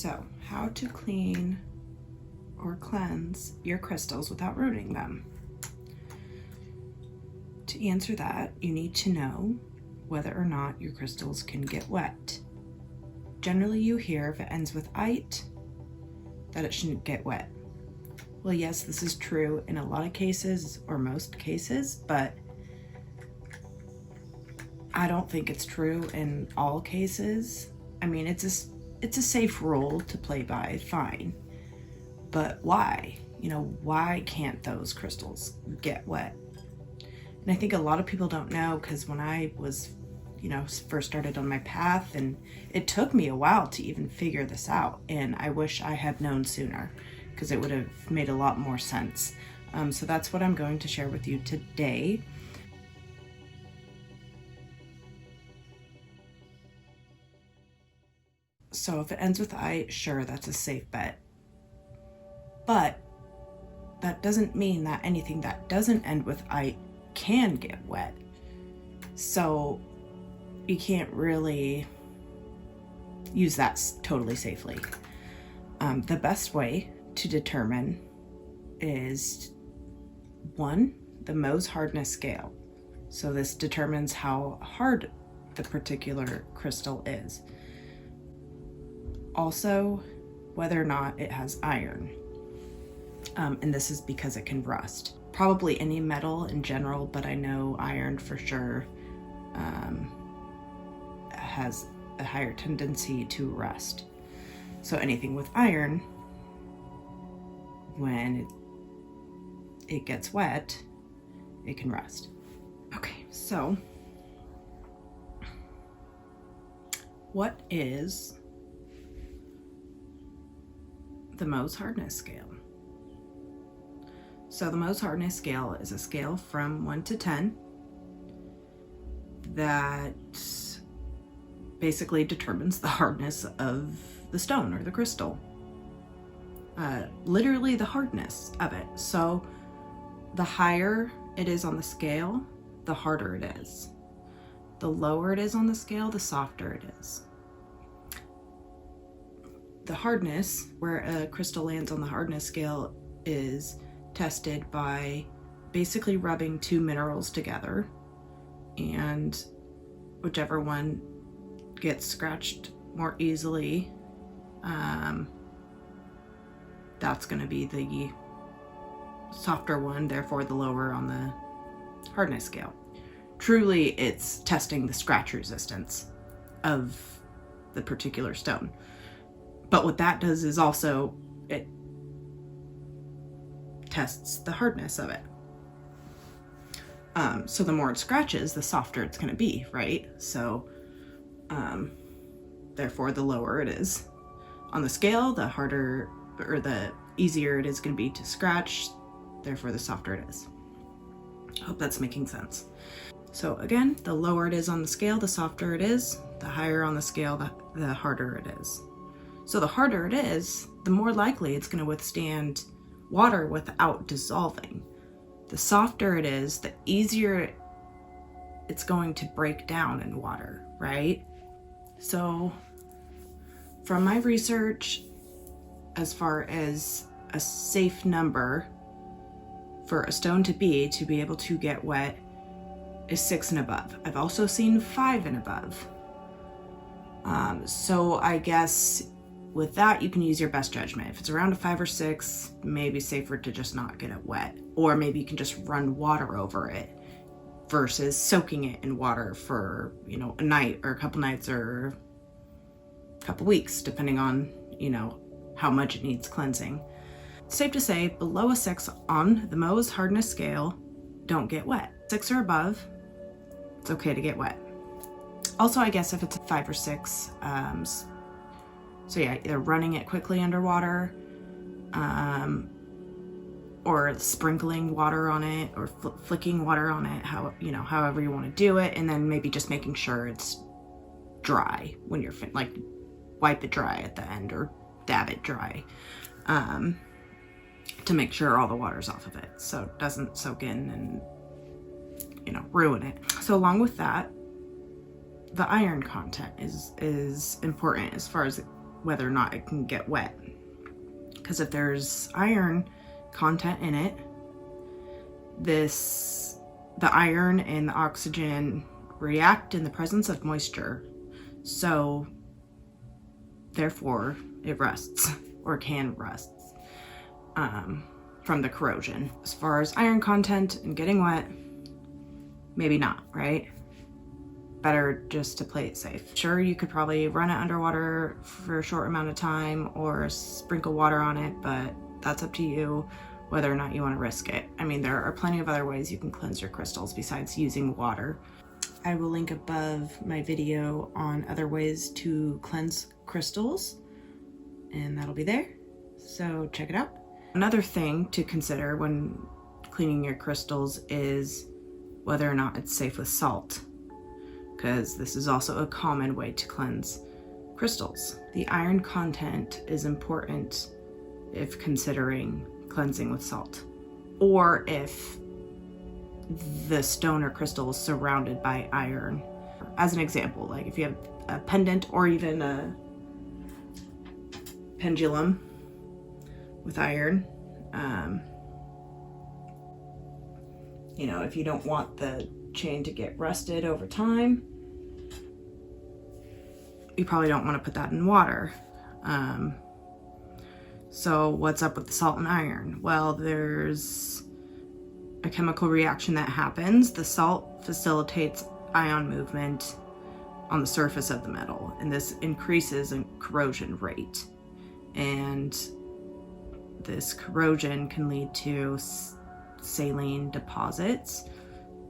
So, how to clean or cleanse your crystals without ruining them? To answer that, you need to know whether or not your crystals can get wet. Generally, you hear if it ends with "ite," that it shouldn't get wet. Well, yes, this is true in a lot of cases, or most cases, but I don't think it's true in all cases. I mean, it's a safe rule to play by, fine. But why? Why can't those crystals get wet? And I think a lot of people don't know, because when I was, first started on my path, and it took me a while to even figure this out, and I wish I had known sooner, because it would have made a lot more sense. So that's what I'm going to share with you today. So if it ends with "I," sure, that's a safe bet. But that doesn't mean that anything that doesn't end with "I" can get wet. So you can't really use that totally safely. The best way to determine is, one, the Mohs hardness scale. So this determines how hard the particular crystal is. Also, whether or not it has iron. And this is because it can rust. Probably any metal in general, but I know iron for sure has a higher tendency to rust. So anything with iron, when it gets wet, it can rust. Okay, so what is the Mohs hardness scale? So the Mohs hardness scale is a scale from 1 to 10 that basically determines the hardness of the stone or the crystal. Literally the hardness of it. So the higher it is on the scale, the harder it is. The lower it is on the scale, the softer it is. The hardness, where a crystal lands on the hardness scale, is tested by basically rubbing two minerals together, and whichever one gets scratched more easily, that's going to be the softer one, therefore the lower on the hardness scale. Truly, it's testing the scratch resistance of the particular stone. But what that does is also it tests the hardness of it. So the more it scratches, the softer it's going to be, right? So therefore the lower it is on the scale, the harder or the easier it is going to be to scratch, therefore the softer it is. I hope that's making sense. So again, the lower it is on the scale, the softer it is. The higher on the scale, the harder it is. So the harder it is, the more likely it's going to withstand water without dissolving. The softer it is, the easier it's going to break down in water, right? So from my research, as far as a safe number for a stone to be able to get wet, is 6 and above. I've also seen 5 and above. So I guess with that, you can use your best judgment. If it's around a 5 or 6, maybe safer to just not get it wet. Or maybe you can just run water over it versus soaking it in water for, a night or a couple nights or a couple weeks, depending on, how much it needs cleansing. Safe to say, below a 6 on the Mohs hardness scale, don't get wet. 6 or above, it's okay to get wet. Also, I guess if it's a 5 or 6, so yeah, either running it quickly underwater, or sprinkling water on it, or flicking water on it, however you want to do it, and then maybe just making sure it's dry when you're wipe it dry at the end, or dab it dry, to make sure all the water's off of it, so it doesn't soak in and ruin it. So along with that, the iron content is important as far as whether or not it can get wet. Because if there's iron content in it, the iron and the oxygen react in the presence of moisture. So therefore it rusts, or can rust from the corrosion. As far as iron content and getting wet, maybe not, right? Better just to play it safe. Sure, you could probably run it underwater for a short amount of time or sprinkle water on it, but that's up to you whether or not you want to risk it. I mean, there are plenty of other ways you can cleanse your crystals besides using water. I will link above my video on other ways to cleanse crystals, and that'll be there, so check it out. Another thing to consider when cleaning your crystals is whether or not it's safe with salt, because this is also a common way to cleanse crystals. The iron content is important if considering cleansing with salt, or if the stone or crystal is surrounded by iron. As an example, like if you have a pendant or even a pendulum with iron, you know, if you don't want the chain to get rusted over time, you probably don't want to put that in water. So what's up with the salt and iron? Well, there's a chemical reaction that happens. The salt facilitates ion movement on the surface of the metal, and this increases in corrosion rate. And this corrosion can lead to saline deposits,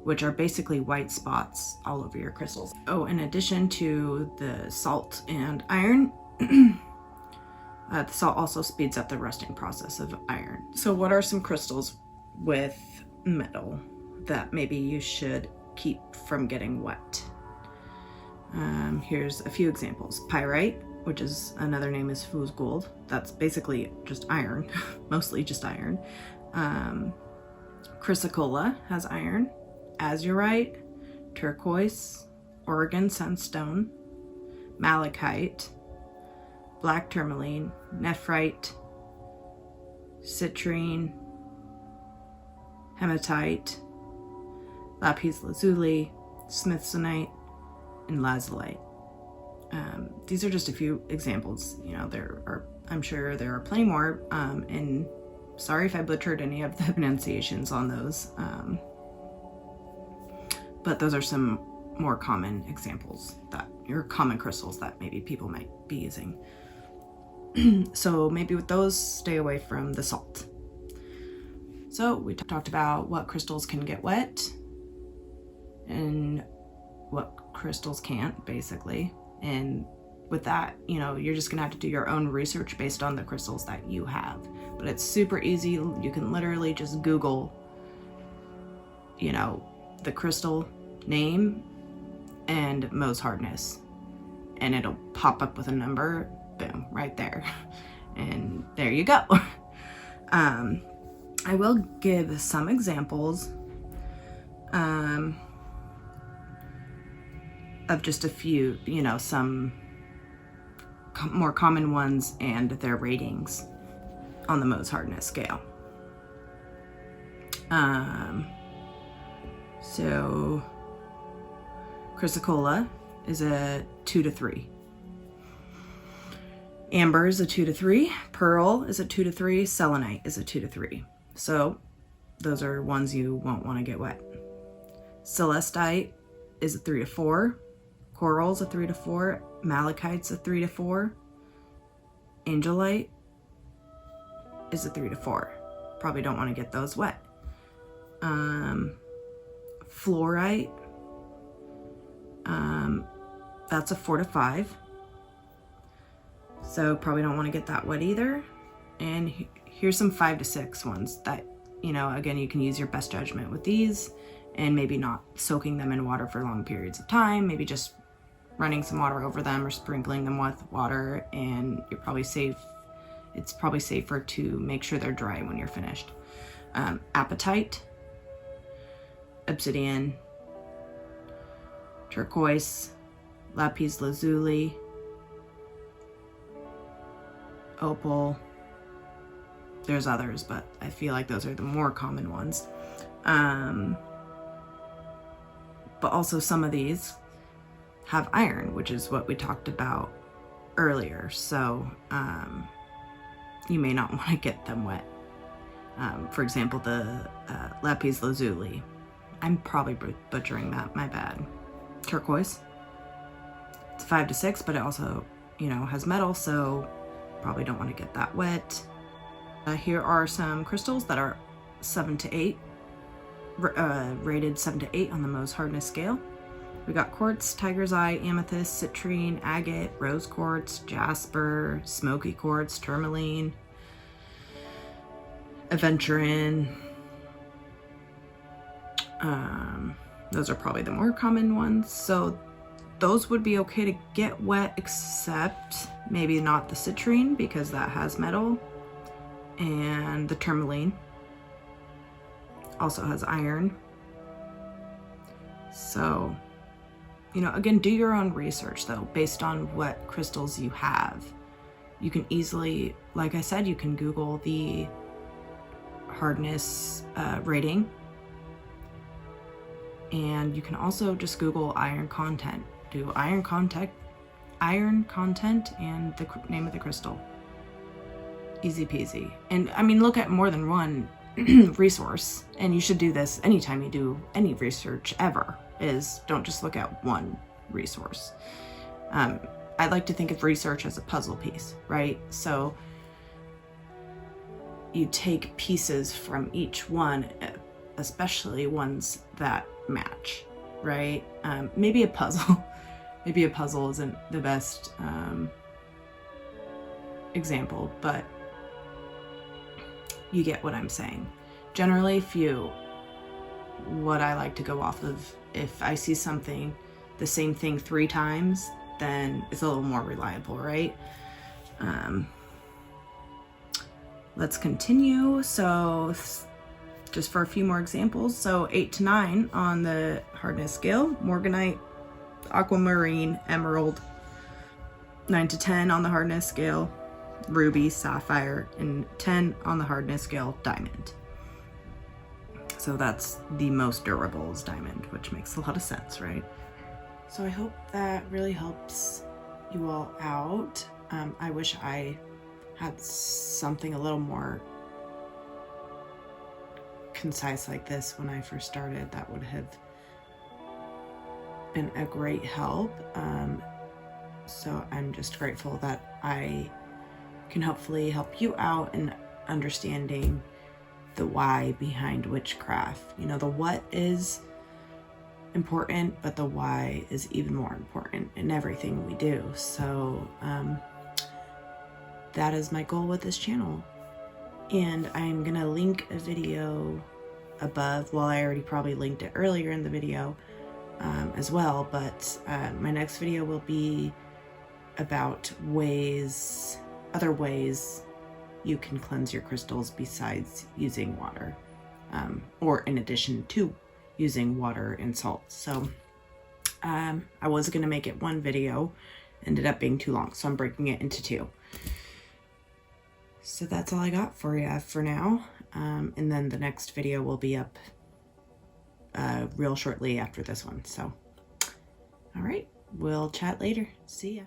which are basically white spots all over your crystals. Oh, in addition to the salt and iron, the salt also speeds up the rusting process of iron. So what are some crystals with metal that maybe you should keep from getting wet? Here's a few examples. Pyrite, which is another name is fool's gold. That's basically just iron, mostly just iron. Chrysocolla has iron. Azurite, turquoise, Oregon sunstone, malachite, black tourmaline, nephrite, citrine, hematite, lapis lazuli, smithsonite, and lazulite. These are just a few examples. You know, I'm sure there are plenty more, and sorry if I butchered any of the pronunciations on those, but those are some more common examples common crystals that maybe people might be using. So maybe with those, stay away from the salt. So we talked about what crystals can get wet and what crystals can't, basically. And with that, you know, you're just gonna have to do your own research based on the crystals that you have. But it's super easy. You can literally just Google, you know, the crystal name and Mohs hardness, and it'll pop up with a number. Boom, right there. And there you go. I will give some examples of just a few, you know, some more common ones and their ratings on the Mohs hardness scale. So Chrysocolla is a 2 to 3. Amber is a 2 to 3. Pearl is a 2 to 3. Selenite is a 2 to 3. So those are ones you won't want to get wet. Celestite is a 3 to 4. Coral's a 3 to 4. Malachite's a 3 to 4. Angelite is a 3 to 4. Probably don't want to get those wet. Fluorite, that's a 4 to 5. So probably don't want to get that wet either. And here's some 5 to 6 ones that, you know, again, you can use your best judgment with these, and maybe not soaking them in water for long periods of time, maybe just running some water over them or sprinkling them with water, and you're probably safe. It's probably safer to make sure they're dry when you're finished. Apatite, obsidian, turquoise, lapis lazuli, opal. There's others, but I feel like those are the more common ones. But also some of these have iron, which is what we talked about earlier. So you may not want to get them wet. For example, the lapis lazuli. I'm probably butchering that, my bad. Turquoise. It's 5 to 6, but it also, you know, has metal, so probably don't want to get that wet. Here are some crystals that are 7 to 8, rated 7 to 8 on the Mohs hardness scale. We got quartz, tiger's eye, amethyst, citrine, agate, rose quartz, jasper, smoky quartz, tourmaline, aventurine. Those are probably the more common ones. So those would be okay to get wet, except maybe not the citrine because that has metal, and the tourmaline also has iron. So, you know, again, do your own research though, based on what crystals you have. You can easily, like I said, you can Google the hardness rating, and you can also just Google iron content. Do iron content and the name of the crystal. Easy peasy. And I mean, look at more than one resource, and you should do this anytime you do any research ever, is don't just look at one resource. I like to think of research as a puzzle piece, right? So you take pieces from each one, especially ones that match, right? Maybe a puzzle. Maybe a puzzle isn't the best example, but you get what I'm saying. Generally, what I like to go off of, if I see something, the same thing 3 times, then it's a little more reliable, right? Let's continue. So just for a few more examples. So 8 to 9 on the hardness scale, morganite, aquamarine, emerald. 9 to 10 on the hardness scale, ruby, sapphire, and 10 on the hardness scale, diamond. So that's the most durable is diamond, which makes a lot of sense, right? So I hope that really helps you all out. I wish I had something a little more concise like this when I first started. That would have been a great help. So I'm just grateful that I can hopefully help you out in understanding the why behind witchcraft. You know, the what is important, but the why is even more important in everything we do. So that is my goal with this channel. And I'm gonna link a video above. Well, I already probably linked it earlier in the video as well, but my next video will be about other ways you can cleanse your crystals besides using water, or in addition to using water and salt. So I was gonna make it one video, ended up being too long, so I'm breaking it into 2. So that's all I got for you for now. And then the next video will be up real shortly after this one. So, all right, we'll chat later. See ya.